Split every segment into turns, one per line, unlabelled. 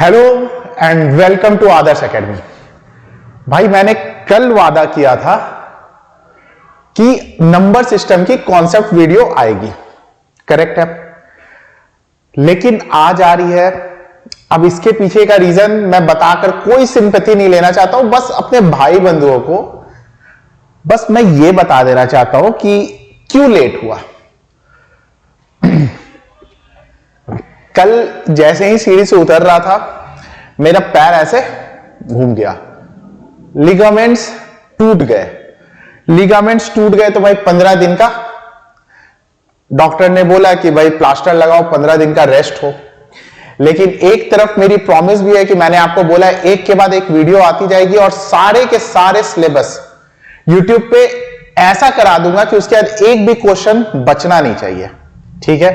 Hello and welcome to Adarsh academy. भाई मैंने कल वादा किया था कि नंबर सिस्टम की कॉन्सेप्ट वीडियो आएगी, करेक्ट है, लेकिन आज आ रही है। अब इसके पीछे का रीजन मैं बताकर कोई सिंपैथी नहीं लेना चाहता हूं, बस अपने भाई बंधुओं को बस मैं ये बता देना चाहता हूं कि क्यों लेट हुआ। कल जैसे ही सीढ़ी से उतर रहा था मेरा पैर ऐसे घूम गया, लिगामेंट्स टूट गए। लिगामेंट्स टूट गए तो भाई 15 दिन का डॉक्टर ने बोला कि भाई प्लास्टर लगाओ, 15 दिन का रेस्ट हो। लेकिन एक तरफ मेरी प्रॉमिस भी है कि मैंने आपको बोला है एक के बाद एक वीडियो आती जाएगी और सारे के सारे सिलेबस यूट्यूब पे ऐसा करा दूंगा कि उसके बाद एक भी क्वेश्चन बचना नहीं चाहिए, ठीक है।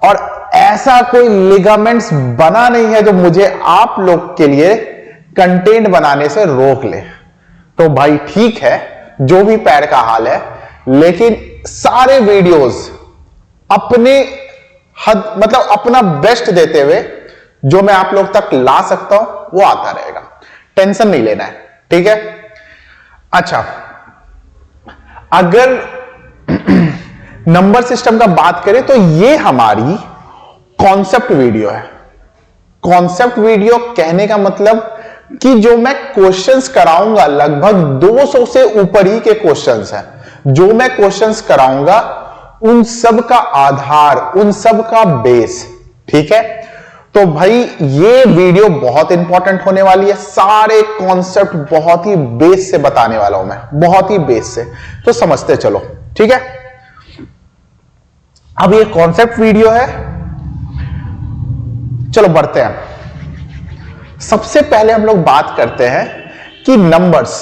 और ऐसा कोई लिगामेंट्स बना नहीं है जो मुझे आप लोग के लिए कंटेंट बनाने से रोक ले। तो भाई ठीक है जो भी पैर का हाल है, लेकिन सारे वीडियोस अपने हद मतलब अपना बेस्ट देते हुए जो मैं आप लोग तक ला सकता हूं वो आता रहेगा, टेंशन नहीं लेना है, ठीक है। अच्छा, अगर नंबर सिस्टम का बात करें तो ये हमारी कॉन्सेप्ट वीडियो है। कॉन्सेप्ट वीडियो कहने का मतलब कि जो मैं क्वेश्चंस कराऊंगा लगभग 200 से ऊपर ही के क्वेश्चंस हैं। जो मैं क्वेश्चंस कराऊंगा उन सब का आधार, उन सब का बेस, ठीक है। तो भाई ये वीडियो बहुत इंपॉर्टेंट होने वाली है। सारे कॉन्सेप्ट बहुत ही बेस से बताने वाला हूं मैं, बहुत ही बेस से, तो समझते चलो, ठीक है। अब ये कॉन्सेप्ट वीडियो है, चलो बढ़ते हैं। सबसे पहले हम लोग बात करते हैं कि नंबर्स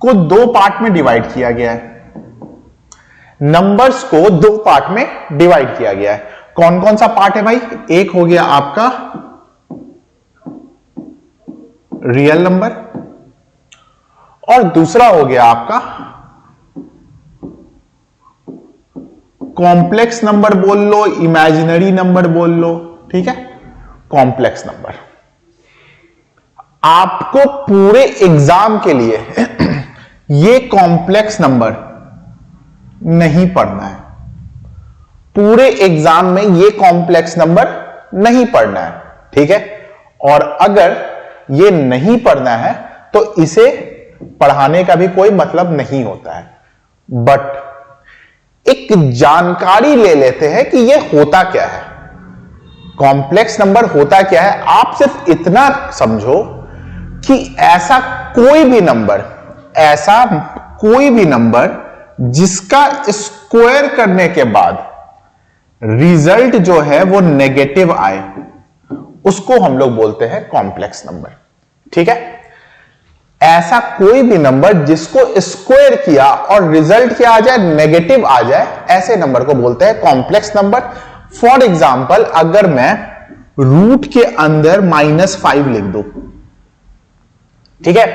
को दो पार्ट में डिवाइड किया गया है। नंबर्स को दो पार्ट में डिवाइड किया गया है। कौन कौन सा पार्ट है भाई? एक हो गया आपका रियल नंबर और दूसरा हो गया आपका कॉम्प्लेक्स नंबर बोल लो, इमेजिनरी नंबर बोल लो, ठीक है, कॉम्प्लेक्स नंबर। आपको पूरे एग्जाम के लिए ये कॉम्प्लेक्स नंबर नहीं पढ़ना है। पूरे एग्जाम में ये कॉम्प्लेक्स नंबर नहीं पढ़ना है, ठीक है। और अगर ये नहीं पढ़ना है तो इसे पढ़ाने का भी कोई मतलब नहीं होता है। बट एक जानकारी ले लेते हैं कि ये होता क्या है, कॉम्प्लेक्स नंबर होता क्या है। आप सिर्फ इतना समझो कि ऐसा कोई भी नंबर जिसका स्क्वायर करने के बाद रिजल्ट जो है वो नेगेटिव आए, उसको हम लोग बोलते हैं कॉम्प्लेक्स नंबर, ठीक है। ऐसा कोई भी नंबर जिसको स्क्वायर किया और रिजल्ट क्या आ जाए, नेगेटिव आ जाए, ऐसे नंबर को बोलते हैं कॉम्प्लेक्स नंबर। फॉर एग्जाम्पल अगर मैं रूट के अंदर -5 लिख दूं, ठीक है,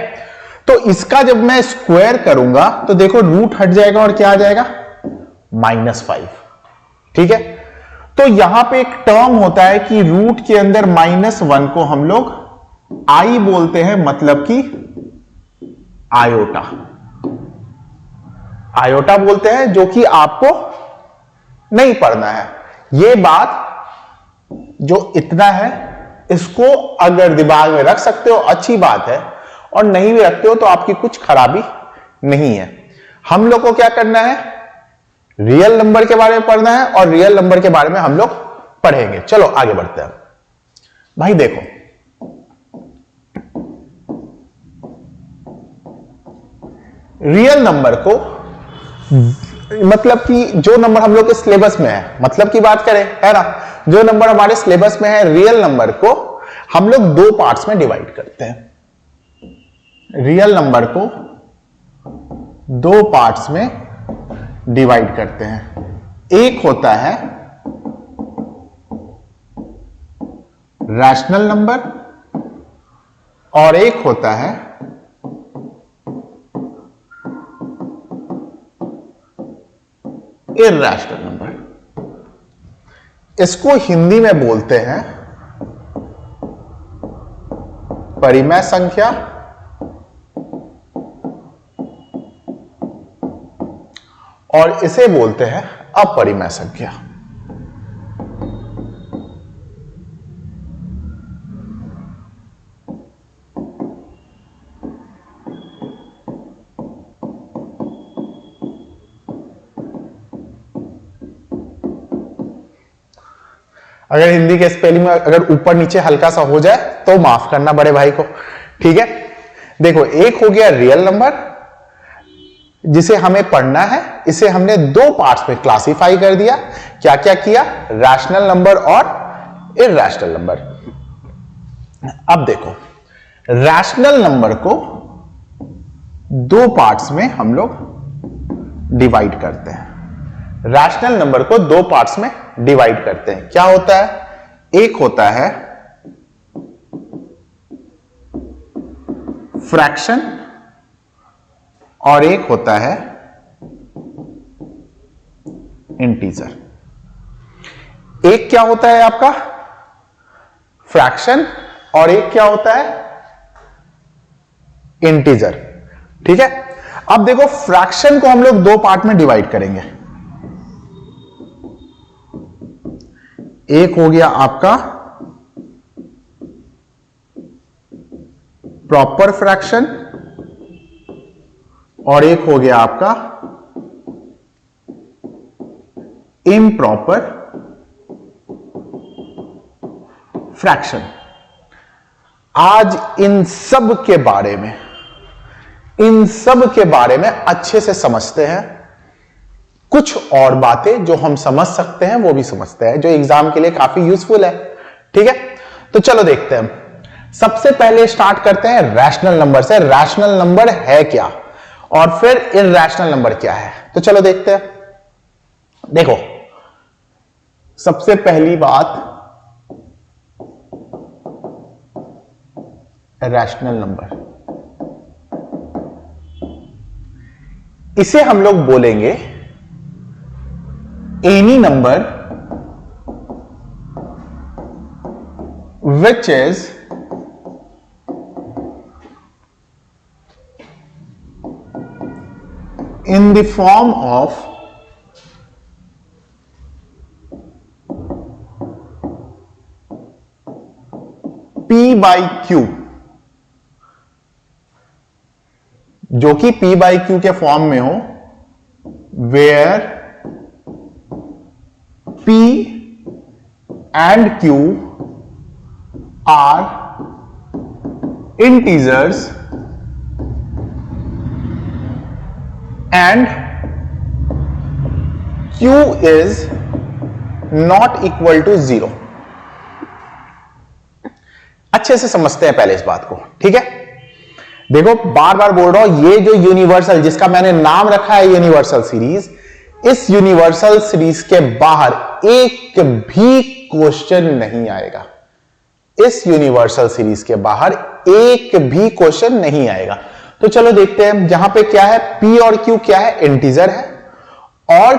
तो इसका जब मैं स्क्वायर करूंगा तो देखो रूट हट जाएगा और क्या आ जाएगा, -5, ठीक है। तो यहां पे एक टर्म होता है कि रूट के अंदर -1 को हम लोग आई बोलते हैं, मतलब कि आयोटा, आयोटा बोलते हैं, जो कि आपको नहीं पढ़ना है। ये बात जो इतना है इसको अगर दिमाग में रख सकते हो अच्छी बात है, और नहीं भी रखते हो तो आपकी कुछ खराबी नहीं है। हम लोग को क्या करना है, रियल नंबर के बारे में पढ़ना है और रियल नंबर के बारे में हम लोग पढ़ेंगे। चलो आगे बढ़ते हैं। भाई देखो, रियल नंबर को मतलब कि जो नंबर हम लोग के सिलेबस में है, मतलब की बात करें, है ना, जो नंबर हमारे सिलेबस में है, रियल नंबर को हम लोग दो पार्ट्स में डिवाइड करते हैं। रियल नंबर को दो पार्ट्स में डिवाइड करते हैं। एक होता है रैशनल नंबर और एक होता है इर्रेशनल नंबर। इसको हिंदी में बोलते हैं परिमेय संख्या और इसे बोलते हैं अपरिमेय संख्या। अगर हिंदी के स्पेलिंग में अगर ऊपर नीचे हल्का सा हो जाए तो माफ करना बड़े भाई को, ठीक है। देखो, एक हो गया रियल नंबर जिसे हमें पढ़ना है, इसे हमने दो पार्ट्स में क्लासिफाई कर दिया। क्या क्या किया? रैशनल नंबर और इर्रेशनल नंबर। अब देखो, रैशनल नंबर को दो पार्ट्स में हम लोग डिवाइड करते हैं। रैशनल नंबर को दो पार्ट्स में डिवाइड करते हैं। क्या होता है? एक होता है फ्रैक्शन और एक होता है इंटीजर। एक क्या होता है आपका? फ्रैक्शन और एक क्या होता है? इंटीजर। ठीक है। अब देखो, फ्रैक्शन को हम लोग दो पार्ट में डिवाइड करेंगे। एक हो गया आपका प्रॉपर फ्रैक्शन और एक हो गया आपका इम्प्रॉपर फ्रैक्शन। आज इन सब के बारे में अच्छे से समझते हैं। कुछ और बातें जो हम समझ सकते हैं वो भी समझते हैं, जो एग्जाम के लिए काफी यूजफुल है। ठीक है, तो चलो देखते हैं। सबसे पहले स्टार्ट करते हैं रैशनल नंबर से। रैशनल नंबर है क्या और फिर इर्रेशनल नंबर क्या है, तो चलो देखते हैं। देखो, सबसे पहली बात, रैशनल नंबर, इसे हम लोग बोलेंगे any number which is in the form of P by Q, जो कि P by Q के फॉर्म में हो, where P and Q are integers and Q is not equal to 0। अच्छे से समझते हैं पहले इस बात को, ठीक है। देखो, बार बार बोल रहा हूं, ये जो यूनिवर्सल, जिसका मैंने नाम रखा है यूनिवर्सल सीरीज, इस यूनिवर्सल सीरीज के बाहर एक भी क्वेश्चन नहीं आएगा। इस यूनिवर्सल सीरीज के बाहर एक भी क्वेश्चन नहीं आएगा। तो चलो देखते हैं। जहां पे क्या है, P और Q क्या है? इंटीजर है, और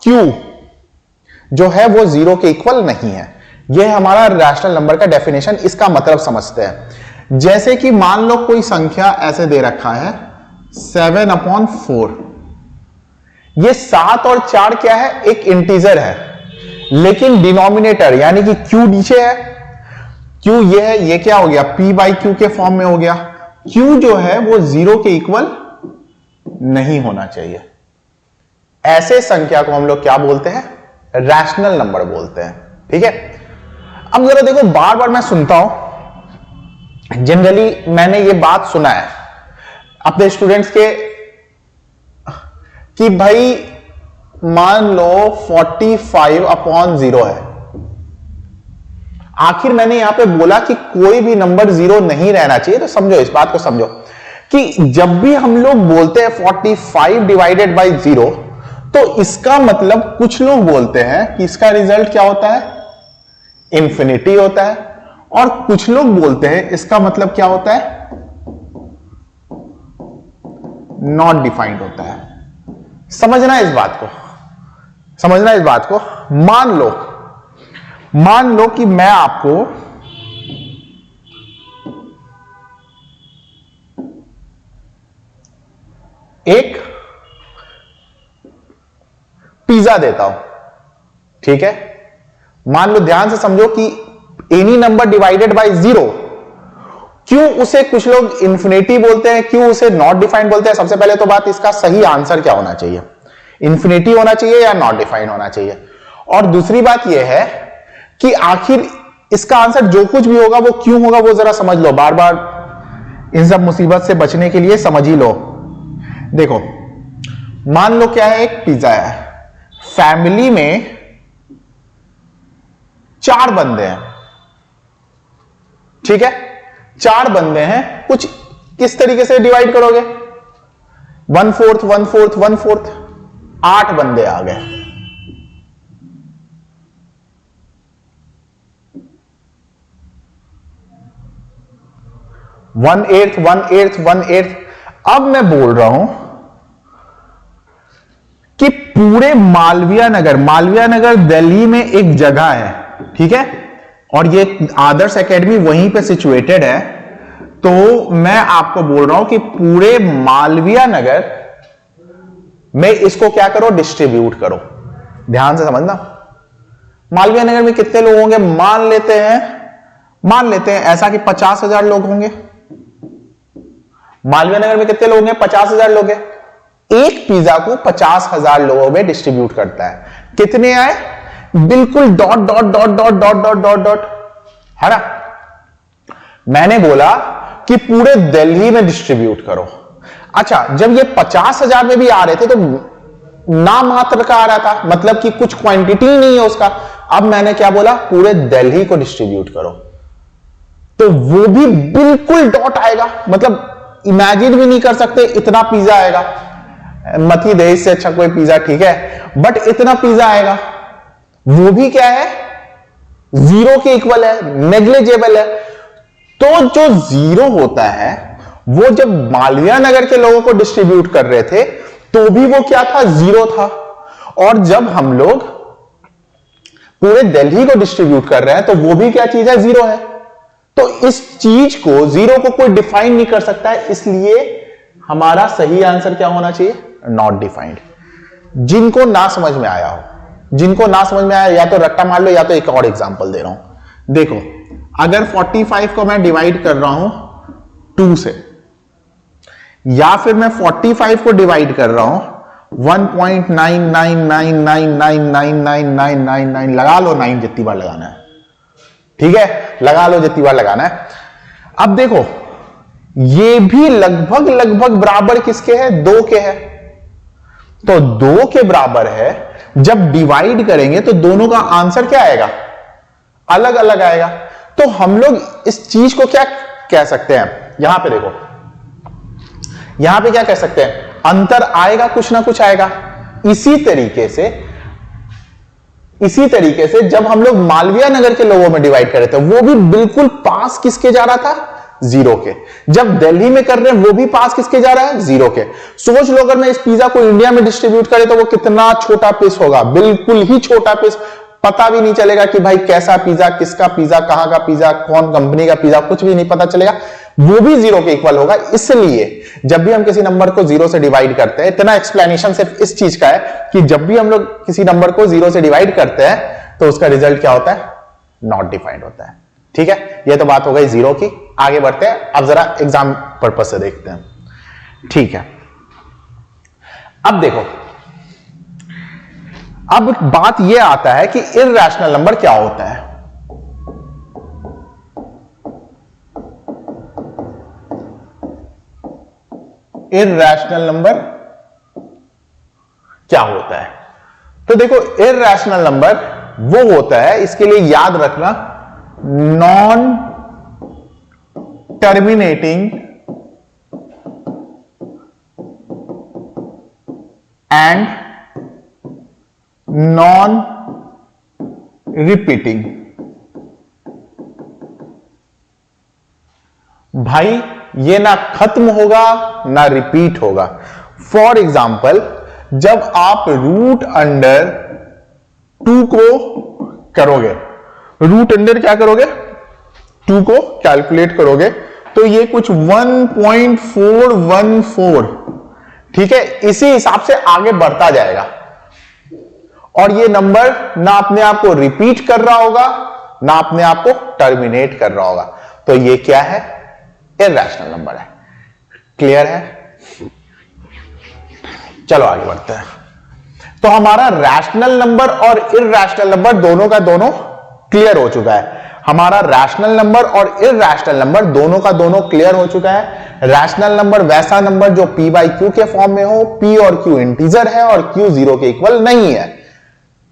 Q जो है वो 0 के इक्वल नहीं है। यह हमारा रैशनल नंबर का डेफिनेशन। इसका मतलब समझते हैं। जैसे कि मान लो कोई संख्या ऐसे दे रखा है 7/4। ये 7 और 4 क्या है? एक इंटीजर है, लेकिन डिनोमिनेटर यानी कि Q नीचे है। Q ये है, ये क्या हो गया? P by Q के फॉर्म में हो गया। Q जो है वो 0 के इक्वल नहीं होना चाहिए। ऐसे संख्या को हम लोग क्या बोलते हैं? रैशनल नंबर बोलते हैं। ठीक है। अब जरा देखो, बार बार मैं सुनता हूं, जनरली मैंने ये बात सुना है अपने स्टूडेंट्स के, कि भाई मान लो 45/0 है। आखिर मैंने यहां पे बोला कि कोई भी नंबर 0 नहीं रहना चाहिए। तो समझो, इस बात को समझो कि जब भी हम लोग बोलते हैं 45/0, तो इसका मतलब कुछ लोग बोलते हैं कि इसका रिजल्ट क्या होता है? इंफिनिटी होता है, और कुछ लोग बोलते हैं इसका मतलब क्या होता है? नॉट डिफाइंड होता है। समझना इस बात को, समझना इस बात को। मान लो कि मैं आपको एक पिज्जा देता हूं, ठीक है। मान लो, ध्यान से समझो कि एनी नंबर डिवाइडेड बाय 0, क्यों उसे कुछ लोग इंफिनिटी बोलते हैं, क्यों उसे नॉट डिफाइंड बोलते हैं। सबसे पहले तो बात, इसका सही आंसर क्या होना चाहिए, इंफिनिटी होना चाहिए या नॉट डिफाइंड होना चाहिए। और दूसरी बात यह है कि आखिर इसका आंसर जो कुछ भी होगा वो क्यों होगा, वो जरा समझ लो। बार बार इन सब मुसीबत से बचने के लिए समझ ही लो। देखो, मान लो क्या है, एक पिज्जा है, फैमिली में 4 बंदे हैं, ठीक है। 4 बंदे हैं, कुछ किस तरीके से डिवाइड करोगे, 1/4 1/4 1/4, 8 बंदे आ गए। One eighth. अब मैं बोल रहा हूं कि पूरे मालवीय नगर दिल्ली में एक जगह है, ठीक है, और ये आदर्श एकेडमी वहीं पे सिचुएटेड है। तो मैं आपको बोल रहा हूं कि पूरे मालवीय नगर में इसको क्या करो, डिस्ट्रीब्यूट करो। ध्यान से समझना, मालवीय नगर में कितने लोग होंगे, मान लेते हैं ऐसा कि 50,000 लोग होंगे। मालवीय नगर में कितने लोग हैं, 50,000 लोग हैं। एक पिज्जा को 50,000 लोगों में डिस्ट्रीब्यूट करता है। कितने आए, बिल्कुल dot dot dot dot dot dot dot dot, है ना। मैंने बोला कि पूरे दिल्ली में डिस्ट्रीब्यूट करो। अच्छा, जब ये 50,000 में भी आ रहे थे तो नाम मात्र का आ रहा था, मतलब कि कुछ क्वांटिटी नहीं है उसका। अब मैंने क्या बोला, पूरे दिल्ली को डिस्ट्रीब्यूट करो, तो वो भी बिल्कुल डॉट आएगा। मतलब इमेजिन भी नहीं कर सकते इतना पिज्जा आएगा। मत ही दे इससे अच्छा कोई पिज्जा, ठीक है, बट इतना पिज्जा आएगा। वो भी क्या है, 0 के इक्वल है, नेग्लिजिबल है। तो जो 0 होता है वो जब मालवीय नगर के लोगों को डिस्ट्रीब्यूट कर रहे थे तो भी वो क्या था, 0 था। और जब हम लोग पूरे दिल्ली को डिस्ट्रीब्यूट कर रहे हैं तो वो भी क्या चीज है, 0 है। तो इस चीज को, 0 को कोई डिफाइन नहीं कर सकता है, इसलिए हमारा सही आंसर क्या होना चाहिए, नॉट डिफाइंड। जिनको ना समझ में आया या तो रट्टा मार लो या तो एक और एग्जांपल दे रहा हूं। देखो, अगर 45 को मैं डिवाइड कर रहा हूं 2 से, या फिर मैं 45 को डिवाइड कर रहा हूं 1.9999999999 लगा लो, 9 जितनी बार लगाना है, ठीक है, लगा लो जितनी बार लगाना है। अब देखो, ये भी लगभग बराबर किसके है, 2 के है। तो 2 के बराबर है, जब डिवाइड करेंगे तो दोनों का आंसर क्या आएगा, अलग अलग आएगा। तो हम लोग इस चीज को क्या कह सकते हैं, यहां पे देखो, यहां पे क्या कह सकते हैं, अंतर आएगा, कुछ ना कुछ आएगा। इसी तरीके से जब हम लोग मालवीय नगर के लोगों में डिवाइड कर रहे थे, वो भी बिल्कुल पास किसके जा रहा था, 0 के। जब दिल्ली में कर रहे हैं वो भी पास किसके जा रहा है, 0 के। सोच लो, अगर मैं इस पिज्जा को इंडिया में डिस्ट्रीब्यूट करें तो वो कितना छोटा पीस होगा, बिल्कुल ही छोटा पीस, पता भी नहीं चलेगा कि भाई कैसा पिज्जा, किसका पिज्जा, कहां का पिज्जा, कौन कंपनी का पिज्जा, कुछ भी नहीं पता चलेगा। वो भी 0 के इक्वल होगा। इसलिए जब भी हम किसी नंबर को 0 से डिवाइड करते हैं, इतना एक्सप्लेनेशन सिर्फ इस चीज का है कि जब भी हम लोग किसी नंबर को 0 से डिवाइड करते हैं तो उसका रिजल्ट क्या होता है, नॉट डिफाइंड होता है। ठीक है, ये तो बात हो गई 0 की। आगे बढ़ते हैं, अब जरा एग्जाम पर्पस से देखते हैं। ठीक है, अब देखो, अब बात यह आता है कि इररेशनल नंबर क्या होता है। इररेशनल नंबर क्या होता है, तो देखो, इररेशनल नंबर वो होता है, इसके लिए याद रखना, non terminating and non repeating. भाई ये ना खत्म होगा ना रिपीट होगा। फॉर एग्जाम्पल, जब आप रूट अंडर 2 को करोगे, रूट अंडर क्या करोगे 2 को कैलकुलेट करोगे तो ये कुछ 1.414, ठीक है। इसी हिसाब से आगे बढ़ता जाएगा और ये नंबर ना अपने आप को रिपीट कर रहा होगा ना अपने आप को टर्मिनेट कर रहा होगा। तो ये क्या है, इररेशनल नंबर है। क्लियर है? चलो आगे बढ़ते हैं। तो हमारा रैशनल नंबर और इररेशनल नंबर दोनों का दोनों क्लियर हो चुका है। हमारा रैशनल नंबर और इररेशनल नंबर दोनों का दोनों क्लियर हो चुका है। रैशनल नंबर वैसा नंबर जो p बाई क्यू के फॉर्म में हो, p और q इंटीजर है और q 0 के इक्वल नहीं है।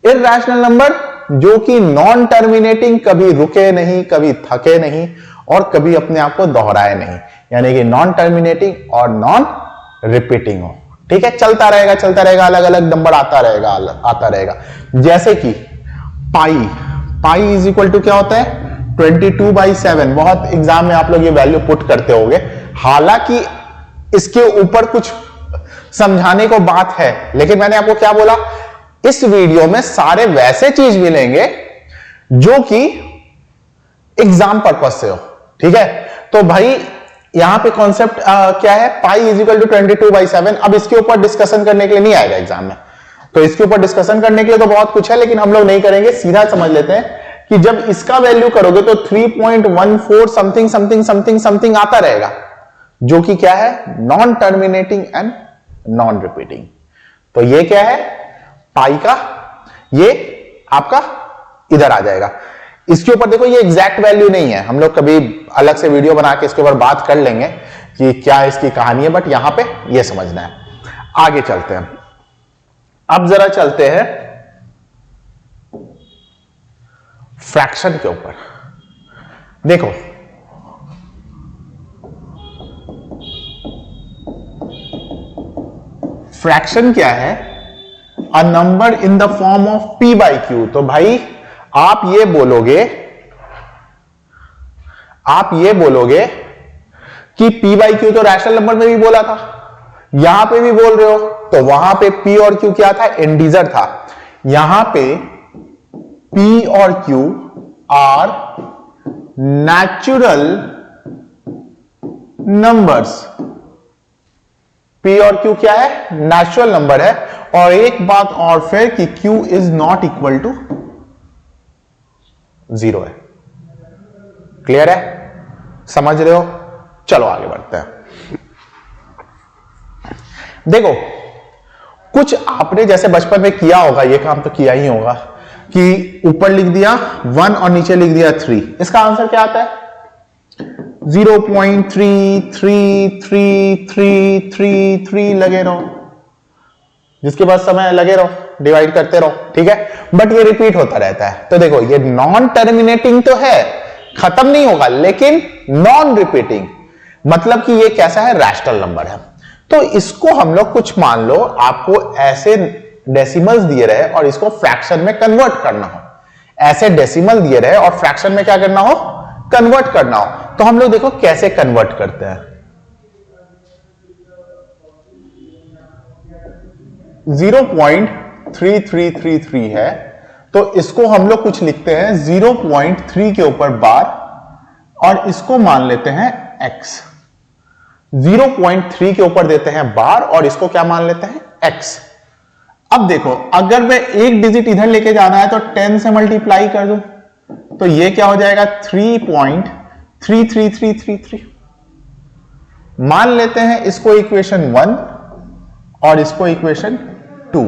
इररेशनल नंबर जो कि नॉन टर्मिनेटिंग, कभी रुके नहीं, कभी थके नहीं और कभी अपने आप को दोहराए नहीं, यानी कि नॉन टर्मिनेटिंग और नॉन रिपीटिंग हो, ठीक है। चलता रहेगा, अलग अलग नंबर आता रहेगा। जैसे कि पाई इज इक्वल टू क्या होता है 22/7। बहुत एग्जाम में आप लोग ये वैल्यू पुट करते होंगे, हालांकि इसके ऊपर कुछ समझाने को बात है, लेकिन मैंने आपको क्या बोला, इस वीडियो में सारे वैसे चीज मिलेंगे जो कि एग्जाम पर्पस से हो, ठीक है। तो भाई यहां पे कॉन्सेप्ट क्या है, पाई इज इक्वल टू 22/7। अब इसके ऊपर डिस्कशन करने के लिए नहीं आएगा एग्जाम में, तो इसके ऊपर डिस्कशन करने के लिए तो बहुत कुछ है, लेकिन हम लोग नहीं करेंगे। सीधा समझ लेते हैं कि जब इसका वैल्यू करोगे तो 3.14 समथिंग आता रहेगा, जो कि क्या है, non terminating and non repeating. तो ये क्या है, पाई का, ये आपका इधर आ जाएगा। इसके ऊपर देखो ये एग्जैक्ट वैल्यू नहीं है, हम लोग कभी अलग से वीडियो बना के इसके ऊपर बात कर लेंगे कि क्या इसकी कहानी है, बट यहां पे ये समझना है। आगे चलते हैं। अब जरा चलते हैं फ्रैक्शन के ऊपर। देखो फ्रैक्शन क्या है, a number in the form of p by Q. तो भाई आप ये बोलोगे कि p बाई क्यू तो रैशनल नंबर में भी बोला था, यहां पे भी बोल रहे हो, तो वहां पे p और q क्या था, इंटीजर था। यहां पे p और q are natural numbers. p और q क्या है, नेचुरल नंबर है। और एक बात और फिर कि q is not equal to 0 है। क्लियर है, समझ रहे हो? चलो आगे बढ़ते हैं। देखो कुछ आपने जैसे बचपन में किया होगा, ये काम तो किया ही होगा कि ऊपर लिख दिया 1 और नीचे लिख दिया 3। इसका आंसर क्या आता है, 0.333333 लगे रहो, जिसके पास समय लगे रहो, डिवाइड करते रहो, ठीक है। बट ये रिपीट होता रहता है। तो देखो ये नॉन टर्मिनेटिंग तो है, खत्म नहीं होगा, लेकिन नॉन रिपीटिंग, मतलब कि ये कैसा है, रैशनल नंबर है। तो इसको हम लोग कुछ मान लो आपको ऐसे डेसिमल्स दिए रहे और इसको फ्रैक्शन में कन्वर्ट करना हो, ऐसे डेसिमल दिए रहे और फ्रैक्शन में क्या करना हो, कन्वर्ट करना हो। तो हम लोग देखो कैसे कन्वर्ट करते हैं। 0.3333 है, तो इसको हम लोग कुछ लिखते हैं 0.3 के ऊपर बार और इसको मान लेते हैं x। 0.3 के ऊपर देते हैं बार और इसको क्या मान लेते हैं, x। अब देखो अगर मैं एक डिजिट इधर लेके जाना है तो 10 से मल्टीप्लाई कर दूं तो ये क्या हो जाएगा, 3.33333। मान लेते हैं इसको इक्वेशन 1 और इसको इक्वेशन 2।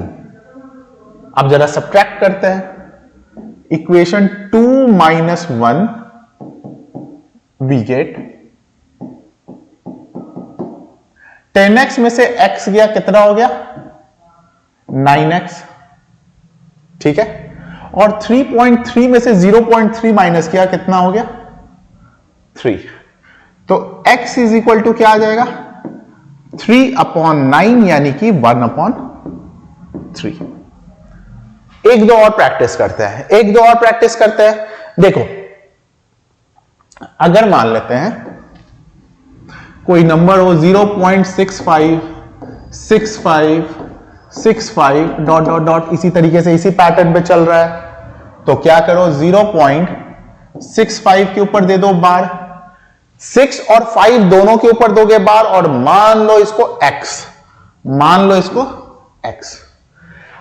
अब जरा सब्ट्रैक्ट करते हैं, equation 2 minus 1 we get 10x में से x गया, कितना हो गया, 9x, ठीक है। और 3.3 में से 0.3 माइनस किया, कितना हो गया, 3। तो x इज इक्वल टू क्या आ जाएगा, 3/9 यानी कि 1/3। एक दो और प्रैक्टिस करते हैं, देखो अगर मान लेते हैं कोई नंबर हो 0.6565 65 डॉट डॉट डॉट, इसी तरीके से इसी पैटर्न पे चल रहा है। तो क्या करो, 0.65 के ऊपर दे दो बार, 6 और 5 दोनों के ऊपर दोगे बार, और मान लो इसको x, मान लो इसको x।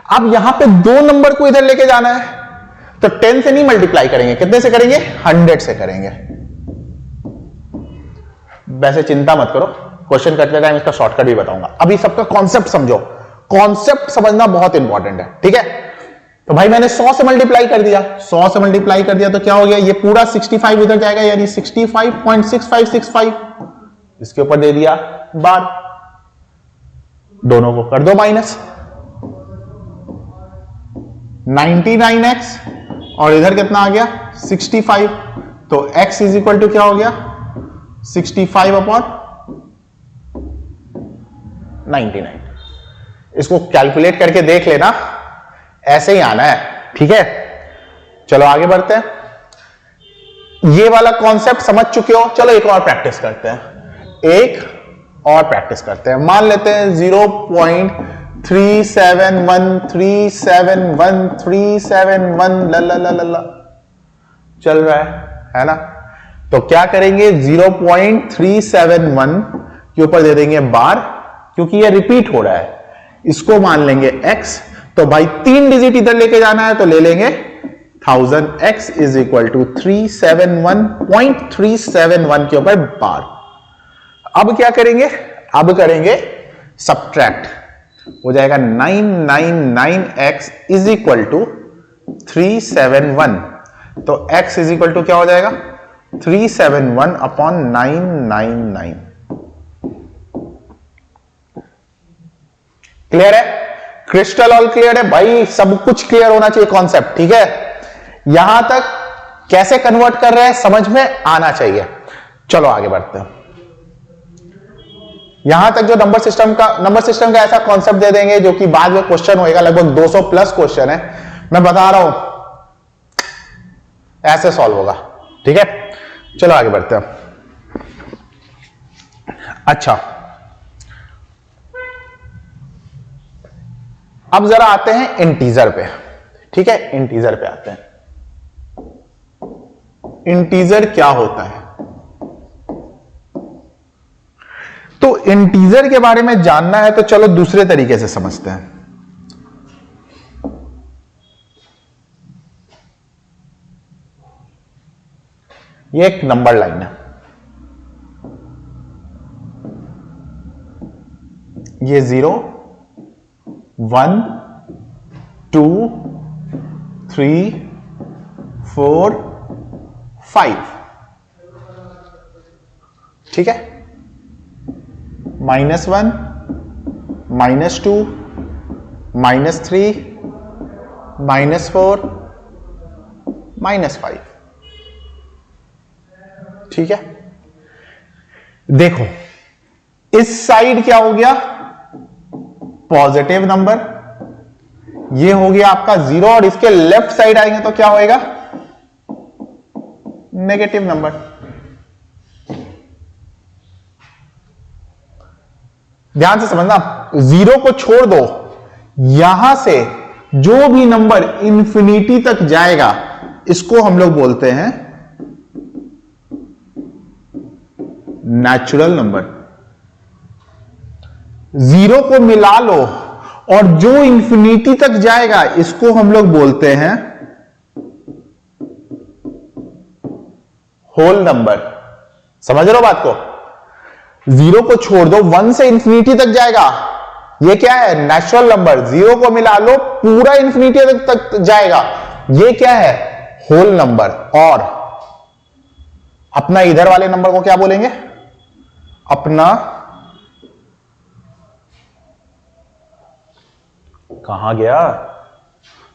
अब यहां पे दो नंबर को इधर लेके जाना है, तो 10 से नहीं मल्टीप्लाई करेंगे, कितने से करेंगे, 100 से करेंगे। वैसे चिंता मत करो, क्वेश्चन करते टाइम इसका शॉर्टकट भी बताऊंगा। अभी सबका कॉन्सेप्ट समझो, कॉन्सेप्ट समझना बहुत इंपॉर्टेंट है, ठीक है। तो भाई मैंने 100 से मल्टीप्लाई कर दिया, 100 से मल्टीप्लाई कर दिया तो क्या हो गया, ये पूरा 65 इधर जाएगा, यानी 65.6565, इसके ऊपर दे दिया बार, दोनों को कर दो माइनस, 99x और इधर कितना आ गया 65, तो x इज इक्वल टू क्या हो गया 65/99। इसको कैलकुलेट करके देख लेना, ऐसे ही आना है, ठीक है। चलो आगे बढ़ते हैं, ये वाला कॉन्सेप्ट समझ चुके हो, चलो एक और प्रैक्टिस करते हैं, एक और प्रैक्टिस करते हैं। मान लेते हैं 0.371371 चल रहा है ना। तो क्या करेंगे, 0.371 के ऊपर दे देंगे बार, क्योंकि ये रिपीट हो रहा है, इसको मान लेंगे x। तो भाई 3 डिजिट इधर लेके जाना है, तो ले लेंगे 1000, x इज इक्वल टू 371.371 के ऊपर बार। अब क्या करेंगे, अब करेंगे सब्ट्रैक्ट, हो जाएगा 999x इज इक्वल टू 371, तो x इज इक्वल टू क्या हो जाएगा 371/999। क्लियर है, क्रिस्टल ऑल क्लियर है भाई, सब कुछ क्लियर होना चाहिए कॉन्सेप्ट, ठीक है। यहां तक कैसे कन्वर्ट कर रहे हैं समझ में आना चाहिए। चलो आगे बढ़ते हैं। यहां तक जो नंबर सिस्टम का ऐसा कॉन्सेप्ट दे देंगे जो कि बाद में क्वेश्चन होएगा, लगभग 200 प्लस क्वेश्चन है, मैं बता रहा हूं, ऐसे सॉल्व होगा, ठीक है। चलो आगे बढ़ते हैं। अच्छा, अब जरा आते हैं इंटीजर पे, ठीक है। इंटीजर पे आते हैं, इंटीजर क्या होता है। तो इंटीजर के बारे में जानना है तो चलो दूसरे तरीके से समझते हैं। ये एक नंबर लाइन है, ये 0 1 2 3 4 5, ठीक है। -1 -2 -3 -4 -5, ठीक है। देखो इस साइड क्या हो गया, पॉजिटिव नंबर, ये हो गया आपका 0, और इसके लेफ्ट साइड आएंगे तो क्या होएगा, नेगेटिव नंबर। ध्यान से समझना, 0 को छोड़ दो, यहां से जो भी नंबर इंफिनिटी तक जाएगा इसको हम लोग बोलते हैं नेचुरल नंबर। 0 को मिला लो और जो इंफिनिटी तक जाएगा इसको हम लोग बोलते हैं होल नंबर। समझ रहे हो बात को, 0 को छोड़ दो, 1 से इंफिनिटी तक जाएगा, ये क्या है, नेचुरल नंबर। 0 को मिला लो, पूरा इंफिनिटी तक जाएगा, ये क्या है, होल नंबर। और अपना इधर वाले नंबर को क्या बोलेंगे, अपना, कहां गया,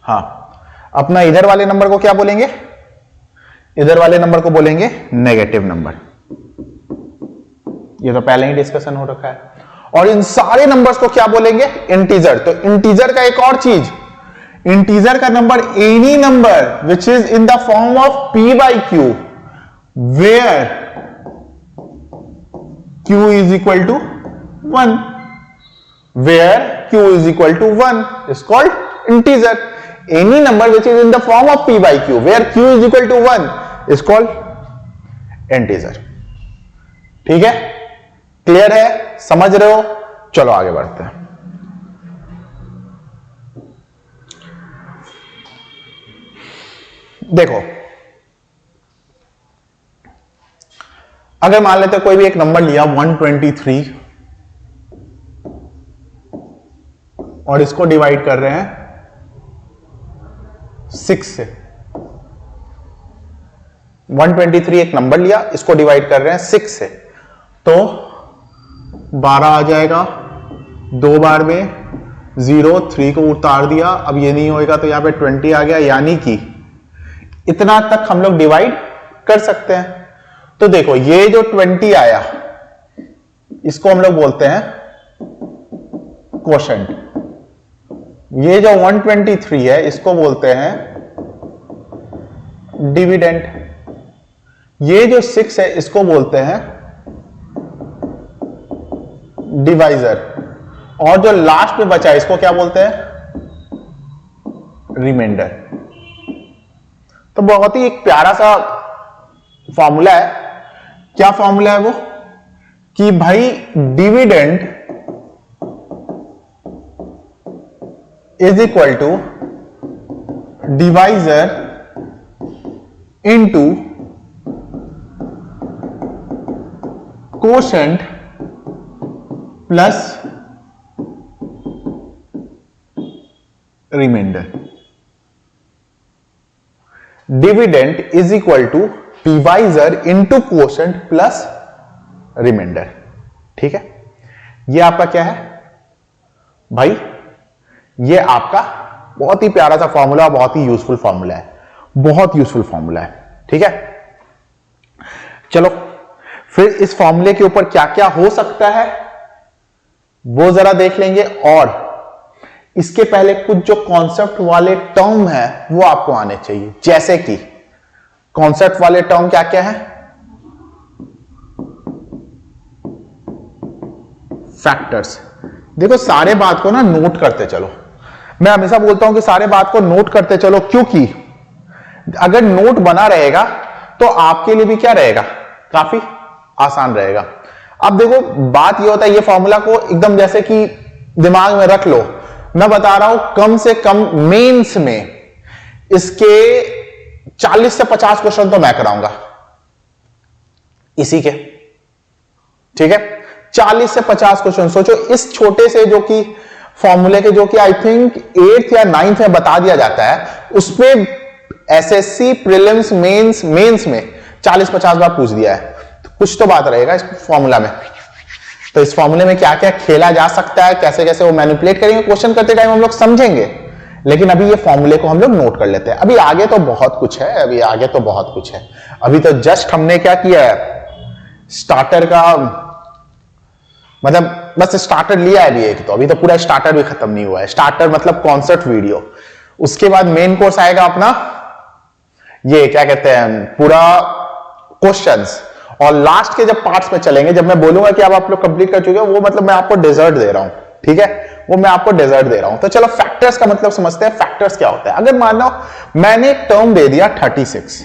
हां, अपना इधर वाले नंबर को क्या बोलेंगे, इधर वाले नंबर को बोलेंगे नेगेटिव नंबर। ये तो पहले ही डिस्कशन हो रखा है। और इन सारे नंबर्स को क्या बोलेंगे, इंटीजर। तो इंटीजर का एक और चीज, इंटीजर का number any number which is in the form of p/q where q is equal to 1। where q is equal to 1 is called integer. Any number which is in the form of p by q where q is equal to 1 is called integer. ठीक है, clear है, समझ रहे हो? चलो आगे बढ़ते हैं. देखो, अगर मान लेते कोई भी एक नंबर लिया 123 और इसको डिवाइड कर रहे हैं 6 से. 123 एक नंबर लिया, इसको डिवाइड कर रहे हैं 6 से, तो 12 आ जाएगा. 2 बार में 0, 3 को उतार दिया. अब ये नहीं होएगा तो यहां पे 20 आ गया, यानी कि इतना तक हम लोग डिवाइड कर सकते हैं. तो देखो, ये जो 20 आया इसको हम लोग बोलते हैं क्वोशंट. ये जो 123 है इसको बोलते हैं डिविडेंड. ये जो 6 है इसको बोलते हैं डिवाइजर. और जो लास्ट में बचा है इसको क्या बोलते हैं? रिमाइंडर. तो बहुत ही एक प्यारा सा फॉर्मूला है. क्या फॉर्मूला है वो? कि भाई dividend is equal to divisor into quotient plus remainder. Dividend is equal to divisor into quotient plus remainder. ठीक है, ये आपका क्या है भाई? ये आपका बहुत ही प्यारा सा फॉर्मूला, बहुत ही यूजफुल फॉर्मूला है, बहुत यूजफुल फॉर्मूला है. ठीक है, चलो फिर इस फॉर्मूले के ऊपर क्या क्या हो सकता है वो जरा देख लेंगे. और इसके पहले कुछ जो कॉन्सेप्ट वाले टर्म है वो आपको आने चाहिए. जैसे कि कॉन्सेप्ट वाले टर्म क्या क्या है? फैक्टर्स. देखो, सारे बात को ना नोट करते चलो. मैं हमेशा बोलता हूं कि सारे बात को नोट करते चलो, क्योंकि अगर नोट बना रहेगा तो आपके लिए भी क्या रहेगा? काफी आसान रहेगा. अब देखो, बात ये होता है, ये फॉर्मूला को एकदम जैसे कि दिमाग में रख लो. मैं बता रहा हूं, कम से कम मेंस में इसके 40 से 50 क्वेश्चन तो मैं कराऊंगा इसी के. ठीक है, 40 से 50 क्वेश्चन. सोचो, इस छोटे से जो कि फॉर्मूले के, जो कि आई थिंक 8th या 9th में बता दिया जाता है, उसमें एसएससी प्रीलिम्स मेंस में 40-50 बार पूछ दिया है. तो कुछ तो बात रहेगा इस फॉर्मूला में. तो इस फॉर्मूले में क्या क्या खेला जा सकता है, कैसे कैसे वो मैनिपुलेट करेंगे, क्वेश्चन करते टाइम हम लोग समझेंगे. लेकिन अभी ये फॉर्मूले को हम लोग नोट कर लेते हैं. अभी आगे तो बहुत कुछ है, अभी आगे तो बहुत कुछ है. अभी तो जस्ट हमने क्या किया है, स्टार्टर का मतलब बस स्टार्टर लिया है अभी एक. तो अभी तो पूरा स्टार्टर भी खत्म नहीं हुआ है. स्टार्टर मतलब कॉन्सेप्ट वीडियो. उसके बाद मेन कोर्स आएगा अपना, ये क्या कहते हैं, पूरा क्वेश्चंस. और लास्ट के जब पार्ट्स में चलेंगे, जब मैं बोलूंगा कि अब आप लोग कंप्लीट कर चुके हो, वो मतलब मैं आपको डेजर्ट दे रहा हूं. ठीक है, वो मैं आपको डेजर्ट दे रहा हूं. तो चलो फैक्टर्स का मतलब समझते हैं. फैक्टर्स क्या होता है? अगर मान लो मैंने एक टर्म दे दिया 36.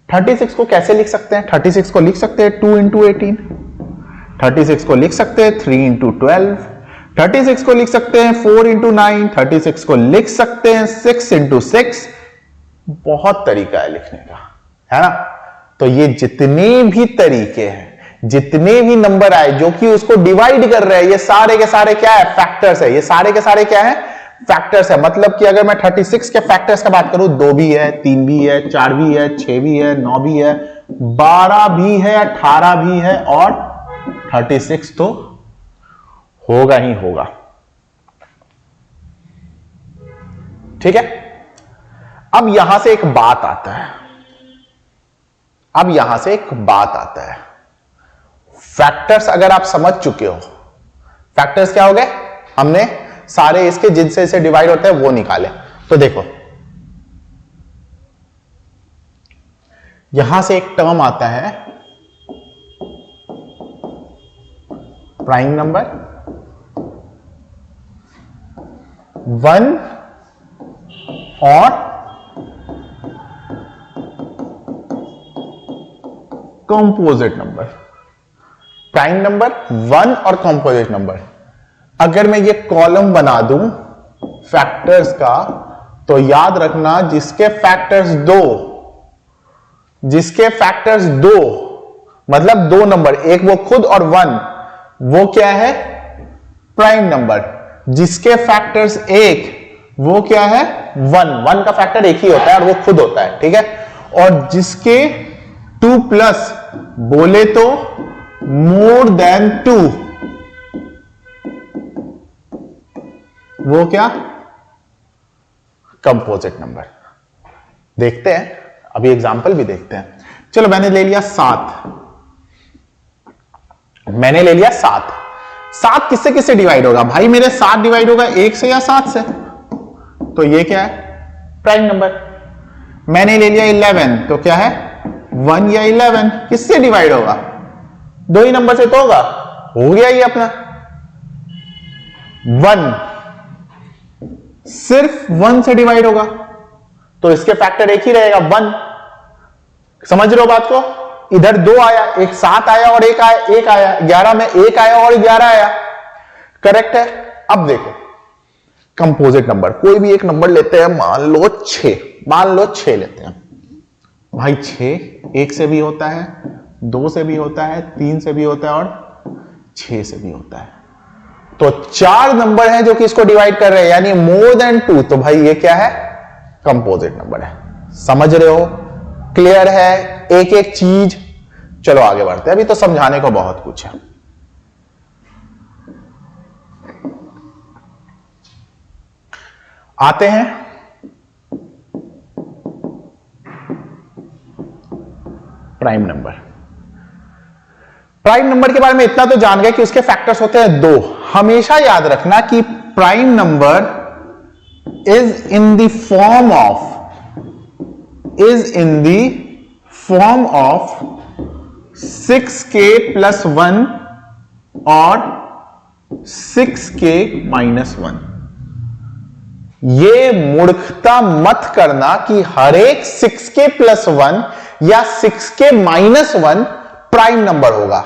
36 को कैसे लिख सकते हैं? 36 को लिख सकते हैं 2 into 18. 36 को लिख सकते हैं 3 into 12. 36 को लिख सकते हैं 4 into 9. 36 को लिख सकते हैं 6 into 6. बहुत तरीका है लिखने का, है ना? तो ये जितने भी तरीके हैं, जितने भी नंबर आए जो कि उसको डिवाइड कर रहे हैं, ये सारे के सारे क्या है? फैक्टर्स है. ये सारे के सारे क्या है? फैक्टर्स है. मतलब कि अगर मैं 36 के फैक्टर्स का बात करूं, 2 भी है, 3 भी है, 4 भी है, 6 भी है, 9 भी है, 12 भी है, 18 भी है, और 36 तो होगा ही होगा. ठीक है, अब यहां से एक बात आता है. अब यहां से एक बात आता है. फैक्टर्स अगर आप समझ चुके हो, फैक्टर्स क्या हो गए? हमने सारे इसके जिनसे इसे डिवाइड होते हैं वो निकाले. तो देखो, यहां से एक टर्म आता है प्राइम नंबर 1 और कंपोजिट नंबर, प्राइम नंबर 1 और कंपोजिट नंबर। अगर मैं ये कॉलम बना दूं फैक्टर्स का, तो याद रखना जिसके फैक्टर्स दो मतलब दो नंबर, एक वो खुद और 1, वो क्या है? Prime number. जिसके फैक्टर्स 1, वो क्या है? 1 का फैक्टर एक ही होता है और वो खुद होता है, ठीक है। और जिसके 2 प्लस बोले तो मोर देन 2, वो क्या? Composite number. देखते हैं, अभी एग्जांपल भी देखते हैं। चलो मैंने ले लिया 7, सात किससे किससे डिवाइड होगा? भाई मेरे 7 डिवाइड होगा 1 से या 7 से, तो ये क्या है? Prime number. मैंने ले लिया 11, तो क्या है? 1 या 11 किससे डिवाइड होगा? दो ही नंबर से तो होगा, हो गया ये अपना 1, सिर्फ 1 से डिवाइड होगा, तो इसके फैक्टर एक ही रहेगा 1। समझ रहे हो बात को? इधर 2 आया, एक 7 आया और एक आया 11 में 1 आया और 11 आया, करेक्ट है। अब देखो कंपोजिट नंबर, कोई भी एक नंबर लेते हैं, मान लो 6 लेते हैं। भाई 6 1 से भी होता है, 2 से भी होता है, 3 से भी होता है और 6 से भी होता है। तो 4 नंबर हैं जो कि इसको डिवाइड कर रहे हैं, यानी मोर देन 2, तो भाई ये क्या है? कंपोजिट नंबर है। समझ रहे हो? क्लियर है एक एक चीज? चलो आगे बढ़ते हैं, अभी तो समझाने को बहुत कुछ है। आते हैं प्राइम नंबर। प्राइम नंबर के बारे में इतना तो जान गए कि उसके फैक्टर्स होते हैं 2। हमेशा याद रखना कि prime number is in the form of 6k + 1 और 6k - 1। ये मूर्खता मत करना कि हर एक 6k + 1 या 6k - 1 प्राइम नंबर होगा।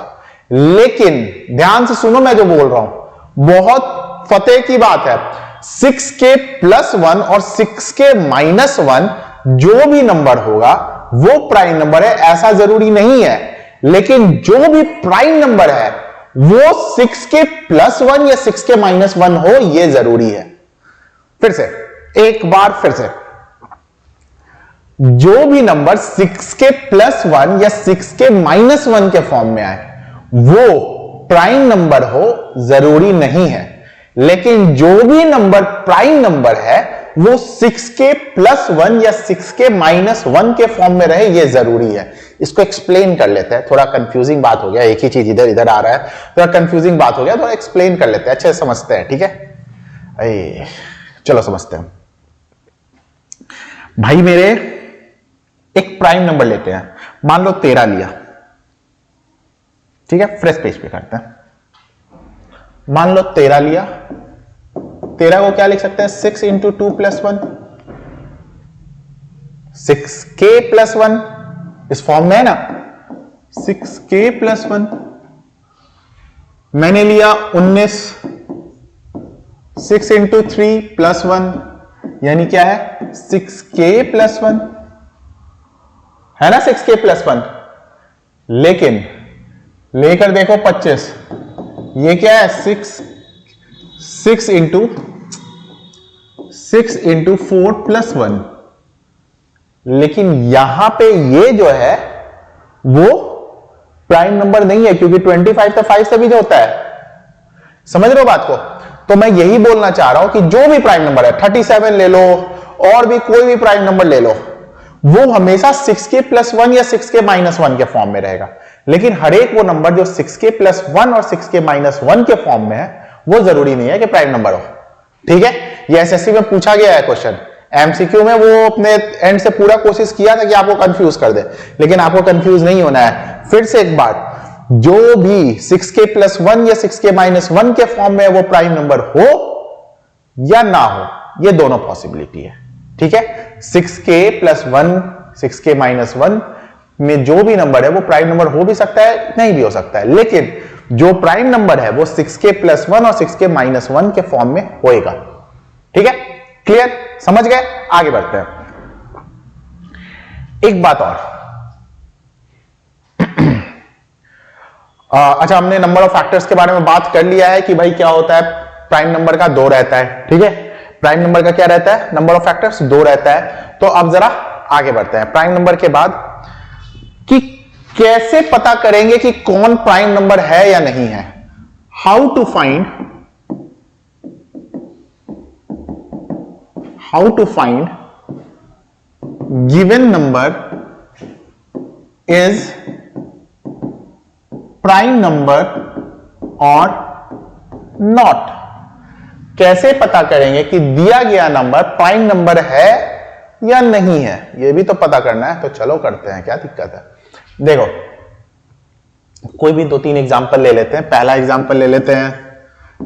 लेकिन ध्यान से सुनो मैं जो बोल रहा हूं, बहुत फतेह की बात है। 6k + 1 और 6k - 1 जो भी नंबर होगा वो प्राइम नंबर है, ऐसा जरूरी नहीं है। लेकिन जो भी प्राइम नंबर है वो 6k + 1 या 6k - 1 हो, यह जरूरी है। फिर से एक बार फिर से, जो भी नंबर 6k + 1 या 6k - 1 के फॉर्म में आए वो प्राइम नंबर हो, जरूरी नहीं है। लेकिन जो भी नंबर प्राइम नंबर है वो 6k + 1 या 6k - 1 के फॉर्म में रहे, ये जरूरी है। इसको एक्सप्लेन कर लेते हैं, थोड़ा कंफ्यूजिंग बात हो गया, एक ही चीज इधर इधर आ रहा है, थोड़ा कंफ्यूजिंग बात हो गया, थोड़ा एक्सप्लेन कर लेते हैं, अच्छे से समझते हैं, ठीक है। चलो समझते हैं। भाई मेरे एक प्राइम नंबर लेते हैं, मान लो 13 लिया, ठीक है। फ्रेश पेज पे करते हैं। मान लो 13 लिया, 13 को क्या लिख सकते हैं? 6 × 2 + 1, 6k + 1 इस फॉर्म में है ना, 6k + 1। मैंने लिया 19, 6 × 3 + 1 यानी क्या है? 6k + 1 है ना, 6k + 1। लेकिन लेकर देखो 25, ये क्या है? 6 × 4 + 1। लेकिन यहां पे ये जो है वो प्राइम नंबर नहीं है, क्योंकि 25 तो 5 से भी जो होता है। समझ रहे हो बात को? तो मैं यही बोलना चाह रहा हूं कि जो भी प्राइम नंबर है, 37 ले लो और भी कोई भी प्राइम नंबर ले लो, वो हमेशा 6k + 1 या 6k - 1 के फॉर्म में रहेगा। लेकिन हर एक वो नंबर जो 6k + 1 और 6k - 1 के फॉर्म में है वो जरूरी नहीं है कि प्राइम नंबर हो, ठीक है। ये एसएससी में पूछा गया है क्वेश्चन, एमसीक्यू में वो अपने एंड से पूरा कोशिश किया था कि आपको कंफ्यूज कर दे, लेकिन आपको कंफ्यूज नहीं होना है। फिर से एक बात, जो भी 6k + 1 या 6k - 1 के फॉर्म में वो प्राइम नंबर हो, या ना हो, ये दोनों पॉसिबिलिटी है। ठीक है, 6k + 1 6k - 1 में जो भी नंबर है वो प्राइम नंबर हो भी सकता है, नहीं भी हो सकता है, लेकिन जो प्राइम नंबर है वो 6k + 1 और 6k - 1 के फॉर्म में होएगा। ठीक है, क्लियर, समझ गए? आगे बढ़ते हैं। एक बात और, अच्छा, हमने नंबर ऑफ फैक्टर्स के बारे में बात कर लिया है कि भाई क्या होता है, प्राइम नंबर का 2 रहता है। ठीक है, प्राइम नंबर का क्या रहता है, नंबर ऑफ फैक्टर्स 2 रहता है। तो अब जरा आगे बढ़ते हैं प्राइम नंबर के बाद कि कैसे पता करेंगे कि कौन प्राइम नंबर है या नहीं है। How to find given number is prime number और नॉट। कैसे पता करेंगे कि दिया गया नंबर प्राइम नंबर है या नहीं है, यह भी तो पता करना है। तो चलो करते हैं, क्या दिक्कत है। देखो, कोई भी 2-3 एग्जांपल ले लेते हैं। पहला एग्जांपल ले लेते हैं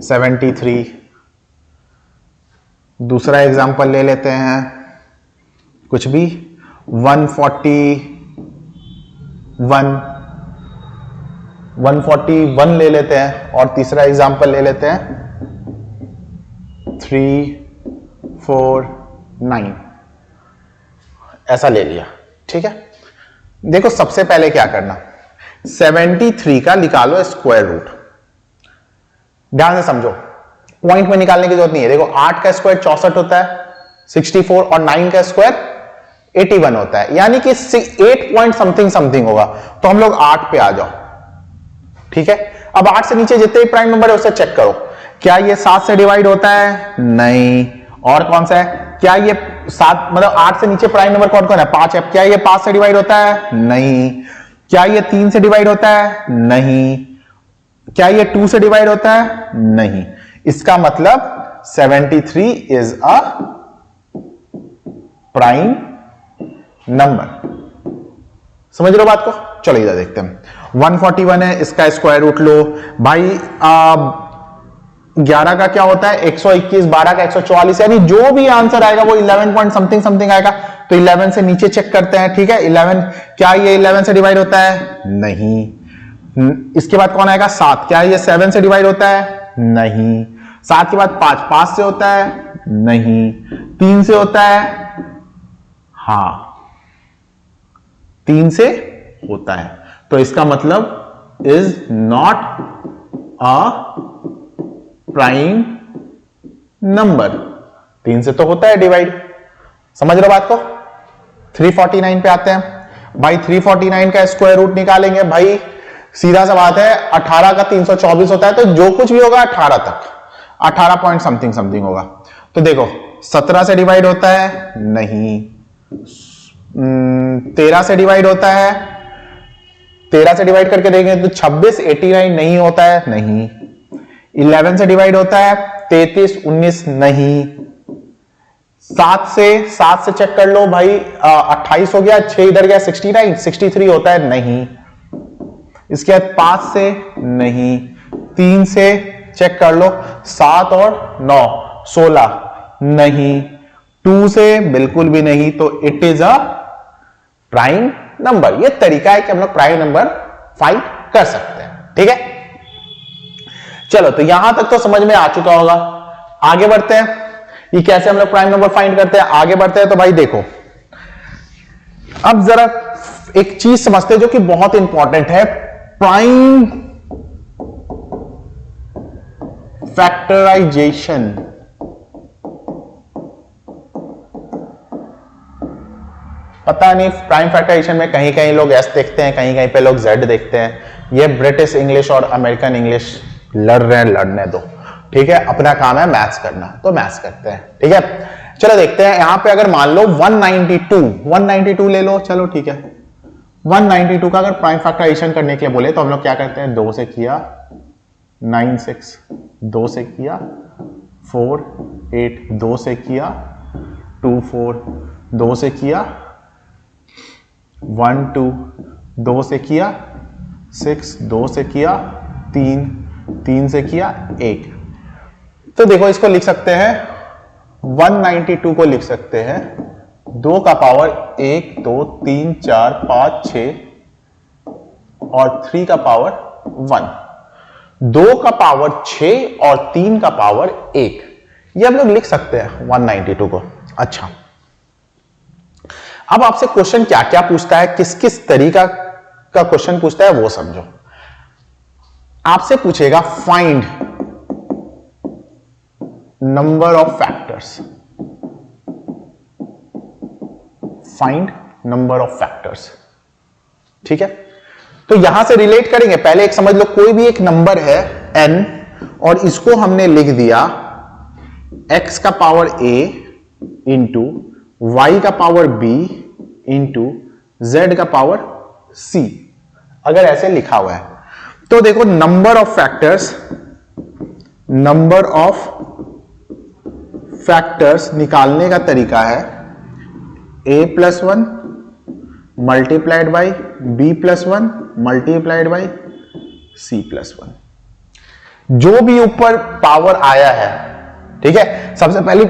73, दूसरा एग्जांपल ले लेते हैं कुछ भी 141 ले लेते हैं, और तीसरा एग्जांपल ले लेते हैं 349, ऐसा ले लिया। ठीक है, देखो सबसे पहले क्या करना, 73 का निकालो स्क्वायर रूट। ध्यान से समझो, पॉइंट में निकालने की जरूरत नहीं है। देखो 8 का स्क्वायर 64 होता है, 64, और 9 का स्क्वायर 81 होता है, यानी कि 8 पॉइंट समथिंग होगा। तो हम लोग 8 पे आ जाओ। ठीक है, अब 8 से नीचे जितने भी प्राइम नंबर है उसे चेक करो। क्या ये 7 से डिवाइड होता है? नहीं। और कौन सा है? क्या ये 7, मतलब 8 से नीचे प्राइम नंबर कौन कौन है? 5 है। क्या ये 5 से डिवाइड होता है? नहीं। क्या ये 3 से डिवाइड होता है? नहीं। क्या ये 2 से डिवाइड होता है? नहीं। इसका मतलब 73 इज अ प्राइम नंबर। समझ रहे हो बात को? चलो इधर देखते हैं। 141 है, इसका स्क्वायर रूट लो भाई। 11 का क्या होता है? 121, 12 का 144, यानी जो भी आंसर आएगा वो 11 पॉइंट समथिंग आएगा। तो 11 से नीचे चेक करते हैं। ठीक है, 11, क्या ये 11 से डिवाइड होता है? नहीं। इसके बाद कौन आएगा? 7, क्या ये 7 से डिवाइड होता है? नहीं। 7 के बाद 5 से होता है? नहीं। 3 से होता है? हाँ, 3 से होता है। तो इसका मतलब is not a prime number. 3 से तो होता है डिवाइड। समझ रहे हो बात को? 349 पे आते हैं भाई। 349 का स्क्वायर रूट निकालेंगे भाई, सीधा सा बात है, 18 का 324 होता है, तो जो कुछ भी होगा 18 तक, 18 पॉइंट समथिंग होगा। तो देखो 17 से डिवाइड होता है? नहीं। 13 से डिवाइड होता है? 13 से डिवाइड करके देखेंगे तो 26, 89 नहीं होता है? नहीं। 11 से डिवाइड होता है? 33, 19 नहीं। 7 से चेक कर लो भाई, 28 हो गया, 6 इधर गया, 69, 63 होता है? नहीं। इसके बाद 5 से? नहीं। 3 से चेक कर लो, 7 और 9, 16 नहीं। 2 से बिल्कुल भी नहीं। तो it is a prime number. ये तरीका है कि हम लोग प्राइम नंबर फाइंड कर सकते हैं। ठीक है, चलो तो यहां तक तो समझ में आ चुका होगा। आगे बढ़ते हैं, ये कैसे हम लोग प्राइम नंबर फाइंड करते हैं। आगे बढ़ते हैं तो भाई देखो, अब जरा एक चीज समझते हैं जो कि बहुत इंपॉर्टेंट है, प्राइम फैक्टराइजेशन। पता नहीं प्राइम फैक्टराइजेशन में कहीं कहीं लोग एस देखते हैं, कहीं कहीं पे लोग जेड देखते हैं। ये ब्रिटिश इंग्लिश और अमेरिकन इंग्लिश लड़ रहे हैं, लड़ने दो। ठीक है, अपना काम है मैथ्स करना, तो मैथ्स करते हैं। ठीक है, चलो देखते हैं। यहां पे अगर मान लो 192 ले लो, चलो ठीक है। 192 का अगर प्राइम फैक्टराइजेशन करने के लिए बोले तो हम लोग क्या करते हैं? 2 से किया 96, 2 से किया 4, 8, 2 से किया 2, 4, 2 से किया 1, 2, 2 से किया 6, 2 से किया 3, 3 से किया 1। तो देखो इसको लिख सकते हैं 192 को लिख सकते हैं 2 का पावर 1 2 3 4 5 6 और 3 का पावर 1, 2 का पावर 6 और 3 का पावर 1, ये हम लोग लिख सकते हैं 192 को। अच्छा, अब आपसे क्वेश्चन क्या क्या पूछता है, किस किस तरीका का क्वेश्चन पूछता है वो समझो। आपसे पूछेगा find number of factors, find number of factors, ठीक है। तो यहां से रिलेट करेंगे, पहले एक समझ लो, कोई भी एक नंबर है n और इसको हमने लिख दिया x का पावर a इंटू y का पावर b इंटू z का पावर c, अगर ऐसे लिखा हुआ है तो देखो number of factors, number of factors निकालने का तरीका है a plus 1 multiplied by b plus 1 multiplied by c plus 1। जो भी ऊपर पावर आया है, ठीक है, सबसे पहली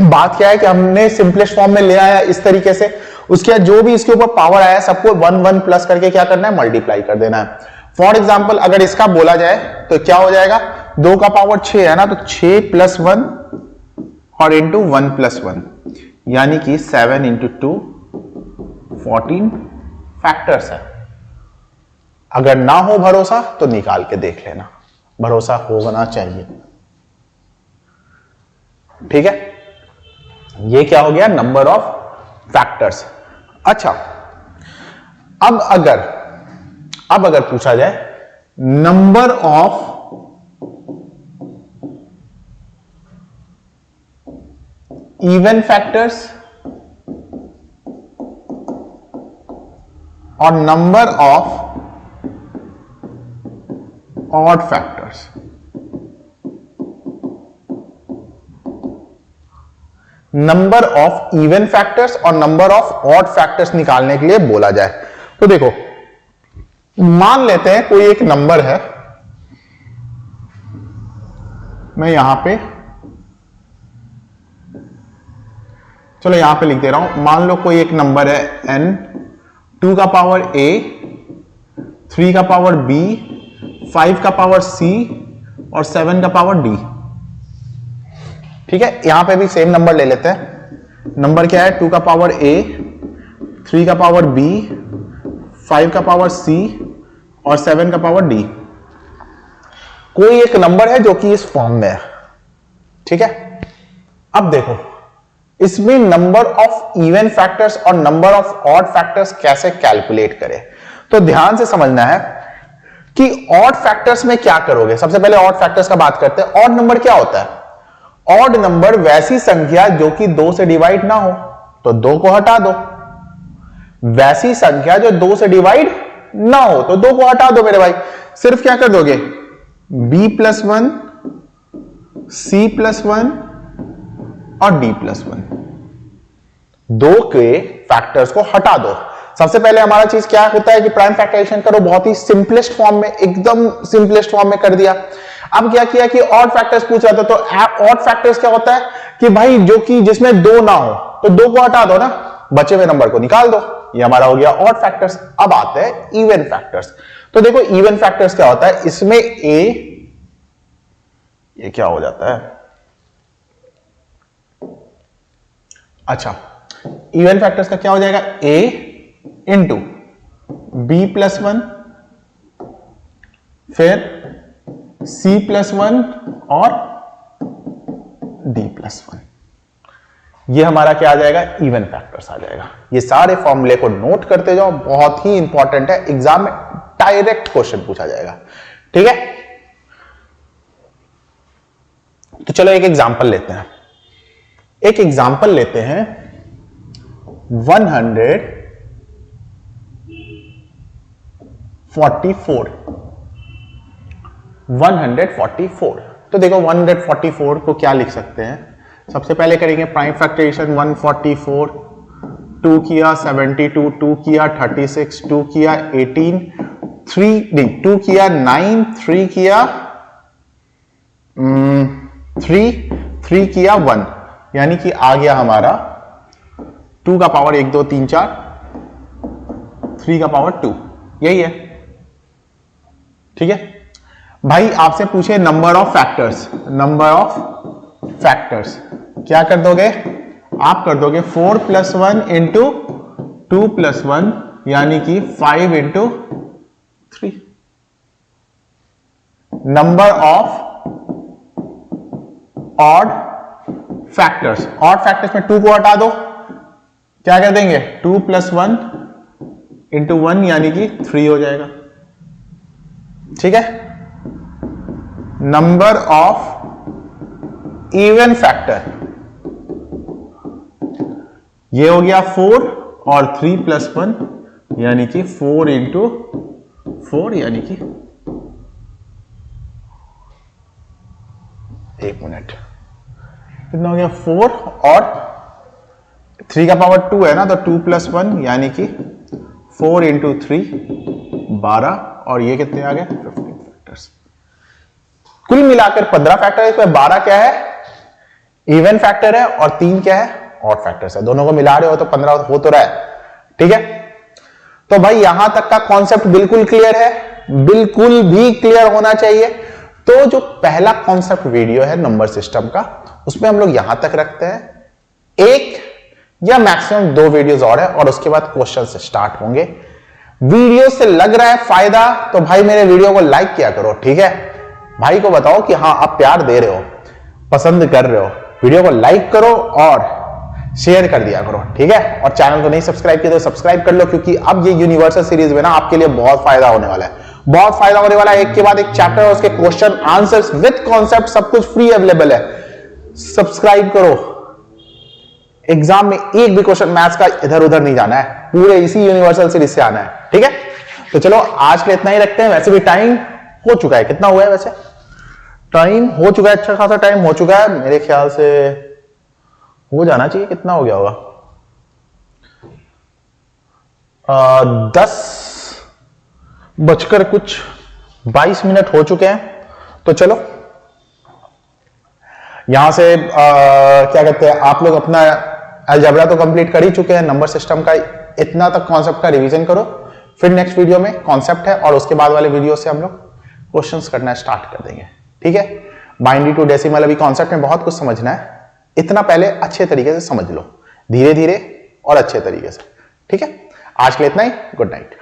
बात क्या है कि हमने सिंपलेस्ट फॉर्म में ले आया इस तरीके से, उसके बाद जो भी इसके ऊपर पावर आया सबको 1 1 प्लस करके क्या करना है, मल्टीप्लाई कर देना है। फॉर एग्जाम्पल अगर इसका बोला जाए तो क्या हो जाएगा, 2 का पावर 6 है ना, तो 6 प्लस 1 और इंटू 1 प्लस 1, यानी कि 7 इंटू 2 14 फैक्टर्स है। अगर ना हो भरोसा तो निकाल के देख लेना, भरोसा होना चाहिए, ठीक है। ये क्या हो गया, नंबर ऑफ फैक्टर्स। अच्छा, अब अगर पूछा जाए नंबर ऑफ इवन फैक्टर्स और number of odd factors, number of even factors और नंबर ऑफ ऑड फैक्टर्स निकालने के लिए बोला जाए तो देखो, मान लेते हैं कोई एक नंबर है, मैं यहां पे, चलो यहां पे लिख दे रहा हूं, मान लो कोई एक नंबर है n, 2 का पावर a, 3 का पावर b, 5 का पावर c और 7 का पावर d, ठीक है। यहां पे भी सेम नंबर ले लेते हैं। नंबर क्या है, 2 का पावर a, 3 का पावर b, 5 का पावर c और 7 का पावर d। कोई एक नंबर है जो कि इस फॉर्म में है, ठीक है। अब देखो इसमें नंबर ऑफ इवन फैक्टर्स और नंबर ऑफ ऑड फैक्टर्स कैसे कैलकुलेट करें, तो ध्यान से समझना है कि ऑड फैक्टर्स में क्या करोगे। सबसे पहले ऑड फैक्टर्स का बात करते हैं। ऑड नंबर क्या होता है, ऑड नंबर वैसी संख्या जो कि 2 से डिवाइड ना हो, तो 2 को हटा दो, वैसी संख्या जो 2 से डिवाइड ना हो तो 2 को हटा दो मेरे भाई। सिर्फ क्या कर दोगे, b प्लस 1, c प्लस 1 और d प्लस 1, 2 के फैक्टर्स को हटा दो। सबसे पहले हमारा चीज क्या होता है कि प्राइम फैक्टराइजेशन करो, बहुत ही सिंपलेस्ट फॉर्म में, एकदम सिंपलेस्ट फॉर्म में कर दिया। अब क्या किया कि ऑड फैक्टर्स पूछ रहा था, तो ऑड फैक्टर्स क्या होता है कि भाई जो कि जिसमें 2 ना हो तो 2 को हटा दो ना, बचे हुए नंबर को निकाल दो, ये हमारा हो गया ऑड फैक्टर्स। अब आते हैं इवन फैक्टर्स। तो देखो इवन फैक्टर्स क्या होता है, इसमें a, ये क्या हो जाता है, अच्छा इवन फैक्टर्स का क्या हो जाएगा, a इंटू b प्लस 1, फिर c प्लस 1 और d प्लस 1, ये हमारा क्या आ जाएगा, इवन फैक्टर्स आ जाएगा। ये सारे फॉर्मूले को नोट करते जाओ, बहुत ही इंपॉर्टेंट है, एग्जाम में डायरेक्ट क्वेश्चन पूछा जाएगा, ठीक है। तो चलो एक एग्जांपल लेते हैं, एक एग्जांपल लेते हैं 144। तो देखो 144 को क्या लिख सकते हैं, सबसे पहले करेंगे प्राइम फैक्टराइजेशन। 144, 2 किया 72, 2 किया 36, 2 किया 18, 3 नहीं 2 किया 9, 3 किया 3 किया 1, यानी कि आ गया हमारा 2 का पावर 1 2 3 4, 3 का पावर 2, यही है। ठीक है भाई, आपसे पूछे number of factors, number of factors क्या कर दोगे आप? कर दोगे 4 + 1 इंटू 2 + 1 यानी कि 5 into 3। Number of odd factors, odd factors में 2 को हटा दो, क्या कर देंगे 2 + 1 इंटू 1 यानी कि 3 हो जाएगा। ठीक है, नंबर ऑफ इवन फैक्टर ये हो गया 4 और 3 + 1 यानी कि 4 इंटू 4 यानी कि 1 मिनट कितना हो गया 4 और 3 का पावर 2 है ना, तो 2 + 1 यानी कि 4 इंटू 3 12 और ये कितने आ गए 15 फैक्टर्स। कुल मिलाकर 15 फैक्टर है। इसमें 12 क्या है इवन फैक्टर है और 3 क्या है ऑड फैक्टर्स है। दोनों को मिला रहे हो तो 15 हो तो रहा है। ठीक है, तो भाई यहां तक का कॉन्सेप्ट बिल्कुल क्लियर है, बिल्कुल भी क्लियर होना चाहिए। तो जो पहला कॉन्सेप्ट वीडियो है नंबर सिस्टम का, उसमें हम लोग यहां तक रखते हैं। एक या मैक्सिमम 2 वीडियोस और है और उसके बाद क्वेश्चन से स्टार्ट होंगे। वीडियो से लग रहा है फायदा तो भाई मेरे वीडियो को लाइक किया करो। ठीक है, भाई को बताओ कि हाँ आप प्यार दे रहे हो, पसंद कर रहे हो, वीडियो को लाइक करो और शेयर कर दिया करो। ठीक है, और चैनल को नहीं सब्सक्राइब किया तो सब्सक्राइब कर लो, क्योंकि अब ये यूनिवर्सल सीरीज में ना आपके लिए बहुत फायदा होने वाला है, बहुत फायदा होने वाला है। एक के बाद एक चैप्टर है, उसके क्वेश्चन आंसर्स विद कॉन्सेप्ट सब कुछ फ्री अवेलेबल है। सब्सक्राइब करो, एग्जाम में एक भी क्वेश्चन मैथ्स का इधर उधर नहीं जाना है, पूरे इसी यूनिवर्सल सीरीज से आना है। ठीक है, तो चलो आज के लिए इतना ही रखते हैं। वैसे भी टाइम हो चुका है, कितना हुआ है वैसे टाइम हो चुका है, अच्छा खासा टाइम हो चुका है, मेरे ख्याल से हो जाना चाहिए। कितना हो गया होगा 10:22 हो चुके हैं। तो चलो यहां से क्या कहते हैं, आप लोग अपना अलजेब्रा तो कंप्लीट कर ही चुके हैं, नंबर सिस्टम का इतना तक कॉन्सेप्ट का रिवीजन करो। फिर नेक्स्ट वीडियो में कॉन्सेप्ट है और उसके बाद वाले वीडियो से हम लोग क्वेश्चंस करना स्टार्ट कर देंगे। ठीक है, बाइनरी टू डेसिमल अभी कॉन्सेप्ट में बहुत कुछ समझना है, इतना पहले अच्छे तरीके से समझ लो, धीरे धीरे और अच्छे तरीके से। ठीक है, आज के लिए इतना ही, गुड नाइट।